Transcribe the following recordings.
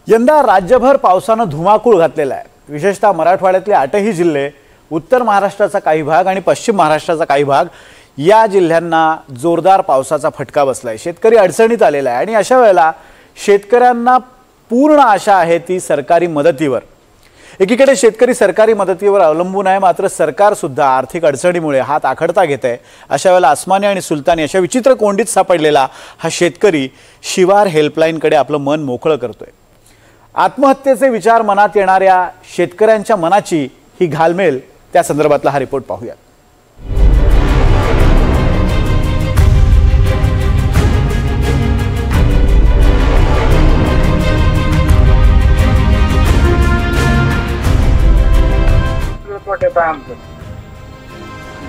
यंदा राज्यभर पावसानं धुमाकूळ घातलेला आहे। विशेषतः मराठवाड्यातले 8ही जिल्हे, उत्तर महाराष्ट्राचा काही भाग आणि पश्चिम महाराष्ट्राचा काही भाग या जिल्ह्यांना जोरदार पावसाचा फटका बसलाय। शेतकरी अडचणीत आलेला आहे आणि अशा वेळेला शेतकऱ्यांना पूर्ण आशा आहे ती सरकारी मदतीवर। एकीकडे शेतकरी सरकारी मदतीवर अवलंबून आहे, मात्र सरकार सुद्धा आर्थिक अडचणीमुळे हात आखडता घेत आहे। अशा वेळेला अस्मानी आणि सुलतानी अशा विचित्र कोंडीत सापडलेला हा शेतकरी शिवार हेल्पलाईनकडे आपलं मन मोकळं करतोय। आत्महत्येचे विचार मनात येणाऱ्या शेतकऱ्यांच्या मनाची ही घालमेल, त्या संदर्भातला हा रिपोर्ट पाहूया।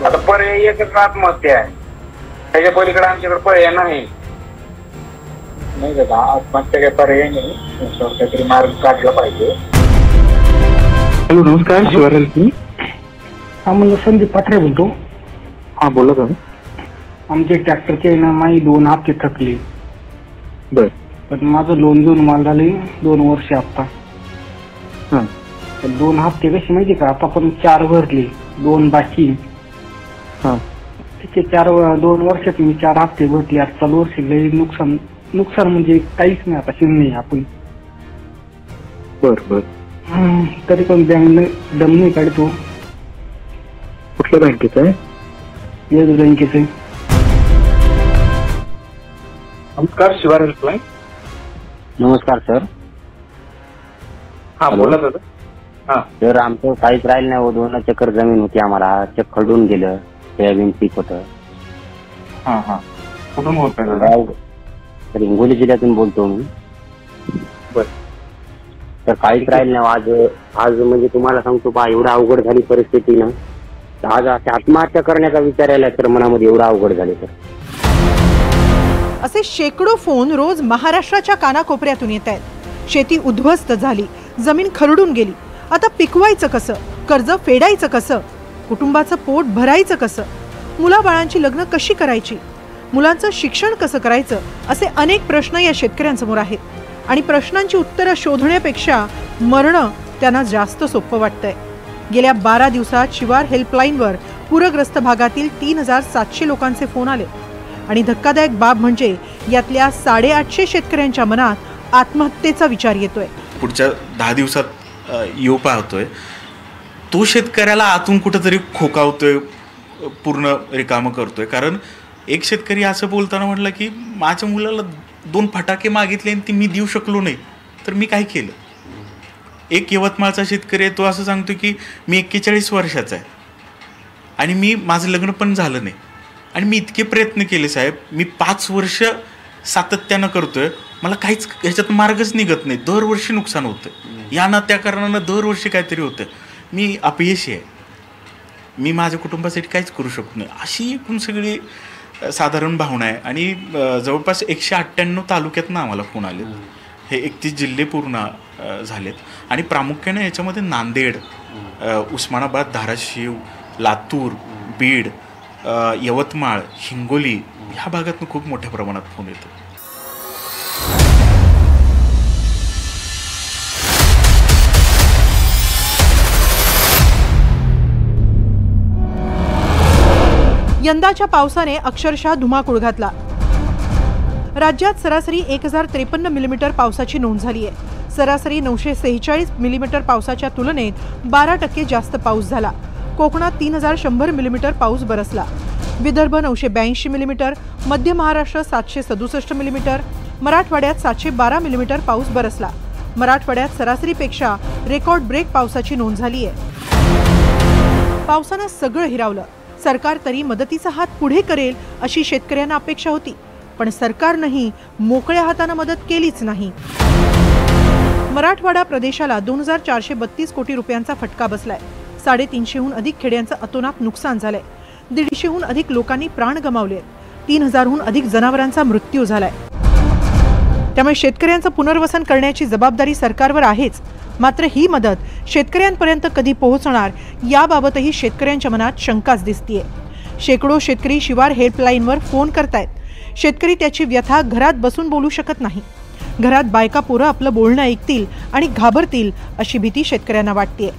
आता पर्याय एकच आत्महत्या आहे, त्याच्या पलीकडे आमच्याकडे पर्याय नाही का? आत्महत्या काही पर्याय नाही, काहीतरी मार्ग काढला पाहिजे। हॅलो, नमस्कार, शिवार हेल्प। आम्हाला संदीप पात्रे बोलतो। हा, बोला तुम्ही। आमचे ट्रॅक्टरचे ना माई 2 हप्ते थकले। बर, पण माझं लोन घेऊन मला झाले 2 वर्ष आता। हा, 2 हप्ते कसे माहिती का? आता पण 4 भरले, 2 बाकी। हा, त्याचे 2 वर्षात मी 4 हप्ते भरले। आज चालू वर्षी लई नुकसान म्हणजे काहीच नाही, आता शून्य आपण। बर बर, तरी पण बँक दम नाही काढतो। कुठल्या बँकेचं आहे? येस बँकेचं। नमस्कार, शिवार हेल्पलाईन। नमस्कार सर। हा, बोला दादा। हा सर, आमचं काहीच राहिलं नाही। 2 चक्कर जमीन होती आम्हाला, चक खरडून गेलं, सोयाबीन पीक होतं। हा हा, कुठून बोलताय दादा? तर हिंगोली जिल्ह्यातून बोलतो मी। बर, तर काहीच राहिलं नाही। आज म्हणजे तुम्हाला सांगतो पहा, एवढा अवघड झाली परिस्थिती ना, आज आत्महत्या करण्याचा विचार यायला तर मनामध्ये एवढा अवघड झाले सर। असे शेकडो फोन रोज महाराष्ट्राच्या कानाकोपऱ्यातून येत आहेत। शेती उद्ध्वस्त झाली, जमीन खरडून गेली, आता पिकवायचं कसं, कर्ज फेडायचं कसं, कुटुंबाचं पोट भरायचं कसं, मुलाबाळांची लग्न कशी करायची, मुलांचं शिक्षण कसं करायचं, असे अनेक प्रश्न या शेतकऱ्यांसमोर आहेत। आणि प्रश्नांची उत्तरं शोधण्यापेक्षा मरणं त्यांना जास्त सोपं वाटतंय। गेल्या 12 दिवसात शिवार हेल्पलाईनवर पूरग्रस्त भागातील 3700 लोकांचे फोन आले आणि धक्कादायक बाब म्हणजे यातल्या 850 शेतकऱ्यांच्या मनात आत्महत्येचा विचार येतोय। पुढच्या 10 दिवसात येऊ पाहतोय तो शेतकऱ्याला आतून कुठेतरी खोकावतोय, पूर्ण रिकामं करतोय। कारण एक शेतकरी असं बोलताना म्हटलं की माझ्या मुलाला 2 फटाके मागितले आणि ती मी देऊ शकलो नाही, तर मी काय केलं। एक यवतमाळचा शेतकरी आहे, तो असं सांगतो की मी 41 वर्षाचा आहे आणि माझं लग्न पण झालं नाही आणि मी इतके प्रयत्न केले साहेब, मी 5 वर्ष सातत्यानं करतोय, मला काहीच ह्याच्यात मार्गच निघत नाही, दरवर्षी नुकसान होतं, या ना त्या कारणानं दरवर्षी काहीतरी होतं, मी अपयशी आहे, मी माझ्या कुटुंबासाठी काहीच करू शकत नाही, अशी एकूण सगळी साधारण भावना आहे। आणि जवळपास 198 तालुक्यातनं आम्हाला फोन आले, हे 31 जिल्हे पूर्ण झालेत आणि प्रामुख्याने याच्यामध्ये नांदेड, उस्मानाबाद, धाराशिव, लातूर, बीड, यवतमाळ, हिंगोली ह्या भागातून खूप मोठ्या प्रमाणात फोन येतो। यंदाच्या पावसाने अक्षरशः धुमाकूळ घातला। राज्यात सरासरी 1053 मिलीमीटर पावसाची नोंद झाली आहे। सरासरी 946 मिलीमीटर पावसाच्या तुलनेत 12% जास्त पाऊस झाला। कोकणात 3100 मिलीमीटर पाऊस बरसला। विदर्भ 982 मिलीमीटर, मध्य महाराष्ट्र 767 मिलीमीटर, मराठवाड्यात 712 मिलीमीटर पाऊस बरसला। मराठवाड्यात सरासरीपेक्षा रेकॉर्ड ब्रेक पावसाची नोंद झाली आहे। पावसानं सगळं हिरावलं। सरकार तरी मदतीचा हात पुढे करेल अशी शेतकऱ्यांना अपेक्षा होती, पण सरकारनंही मोकळ्या हाताने मदत केलीच नाही। मराठवाडा प्रदेशाला 2432 कोटी रुपयांचा फटका बसलाय। 350हून अधिक खेड्यांचं अतोनात नुकसान झालंय। 150हून अधिक लोकांनी प्राण गमावले। 3000हून अधिक जनावरांचा मृत्यू झालाय। त्यामुळे शेतकऱ्यांचं पुनर्वसन करण्याची जबाबदारी सरकारवर आहेच, मात्र ही मदत शेतकऱ्यांपर्यंत कधी पोहोचणार याबाबतही शेतकऱ्यांच्या मनात शंकाच दिसतीये। शेकडो शेतकरी शिवार हेल्पलाईनवर फोन करतायत। शेतकरी त्याची व्यथा घरात बसून बोलू शकत नाही। घरात बायका पोरं आपलं बोलणं ऐकतील आणि घाबरतील अशी भीती शेतकऱ्यांना वाटतेय.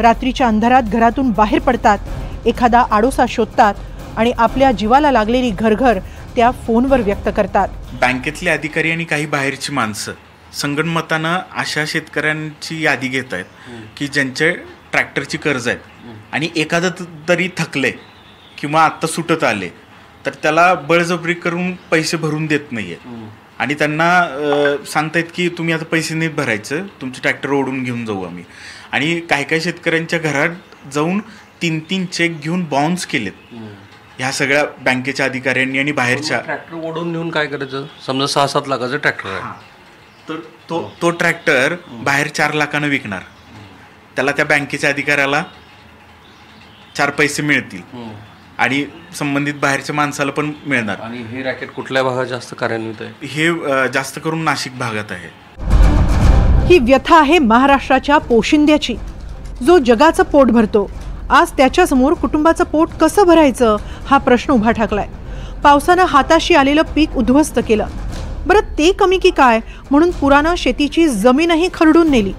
रात्रीच्या अंधारात घरातून बाहेर पडतात, एखादा आडोसा शोधतात आणि आपल्या जीवाला लागलेली घरघर त्या फोनवर व्यक्त करतात. बँकेतले अधिकारी आणि काही बाहेरची माणसं संगनमतानं अशा शेतकऱ्यांची यादी घेत आहेत की ज्यांचे ट्रॅक्टरची कर्ज आहेत आणि एखादं तरी थकले किंवा आत्ता सुटत आले तर त्याला बळजबरी करून पैसे भरून देत नाहीये आणि त्यांना सांगतायत की तुम्ही आता पैसे नाहीत भरायचं, तुमचं ट्रॅक्टर ओढून घेऊन जाऊ आम्ही. आणि काही काही शेतकऱ्यांच्या घरात जाऊन 3-3 चेक घेऊन बाउन्स केलेत ह्या सगळ्या बँकेच्या अधिकाऱ्यांनी आणि बाहेरच्या. ट्रॅक्टर ओढून नेऊन काय करायचं? समजा 6-7 लाखाचं ट्रॅक्टर आहे तर तो ट्रॅक्टर बाहेर 4 लाखानं विकणार, त्याला त्या बँकेच्या अधिकाऱ्याला 4 पैसे मिळतील आणि संबंधित बाहेरच्या माणसाला पण मिळणार. आणि हे रॅकेट कुठल्या भागात जास्त कार्यान्वित आहे? हे जास्त करून नाशिक भागात आहे. ही व्यथा आहे महाराष्ट्राच्या पोशिंद्याची, जो जगाचं पोट भरतो. आज त्याच्यासमोर कुटुंबाचं पोट कसं भरायचं हा प्रश्न उभा ठाकलाय. पावसानं हाताशी आलेलं पीक उद्ध्वस्त केलं. बरं ते कमी की काय म्हणून पुरानं शेतीची जमीनही खरडून नेली.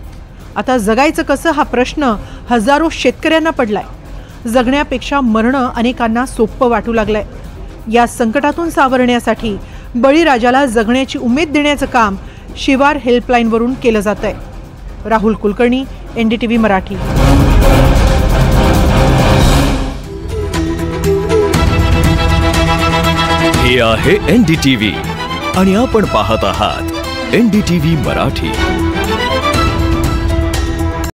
आता जगायचं कसं हा प्रश्न हजारो शेतकऱ्यांना पडलाय. जगण्यापेक्षा मरणं अनेकांना सोपं वाटू लागलंय. या संकटातून सावरण्यासाठी बळीराजाला जगण्याची उमेद देण्याचं काम शिवार हेल्पलाईनवरून केलं जात आहे. राहुल कुलकर्णी, NDTV मराठी. हे आहे NDTV आणि आपण पाहत आहात NDTV मराठी.